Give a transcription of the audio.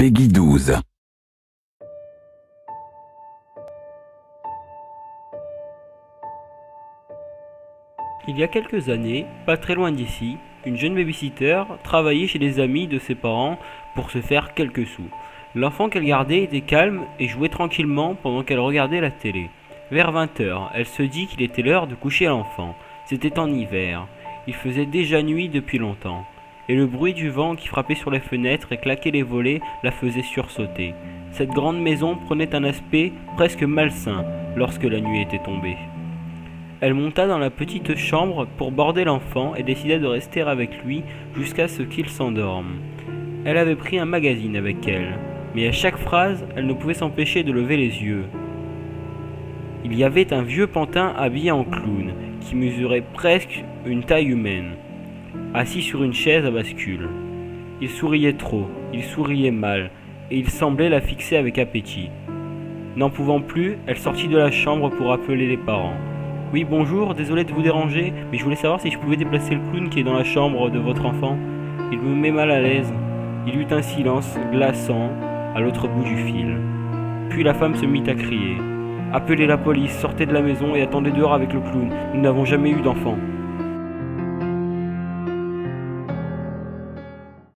Peggy 12. Il y a quelques années, pas très loin d'ici, une jeune babysitter travaillait chez des amis de ses parents pour se faire quelques sous. L'enfant qu'elle gardait était calme et jouait tranquillement pendant qu'elle regardait la télé. Vers 20 h, elle se dit qu'il était l'heure de coucher l'enfant. C'était en hiver. Il faisait déjà nuit depuis longtemps. Et le bruit du vent qui frappait sur les fenêtres et claquait les volets la faisait sursauter. Cette grande maison prenait un aspect presque malsain lorsque la nuit était tombée. Elle monta dans la petite chambre pour border l'enfant et décida de rester avec lui jusqu'à ce qu'il s'endorme. Elle avait pris un magazine avec elle, mais à chaque phrase, elle ne pouvait s'empêcher de lever les yeux. Il y avait un vieux pantin habillé en clown, qui mesurait presque une taille humaine, assis sur une chaise à bascule. Il souriait trop, il souriait mal, et il semblait la fixer avec appétit. N'en pouvant plus, elle sortit de la chambre pour appeler les parents. « Oui, bonjour, désolé de vous déranger, mais je voulais savoir si je pouvais déplacer le clown qui est dans la chambre de votre enfant. Il me met mal à l'aise. » Il eut un silence glaçant à l'autre bout du fil. Puis la femme se mit à crier. « Appelez la police, sortez de la maison et attendez dehors avec le clown. Nous n'avons jamais eu d'enfant. »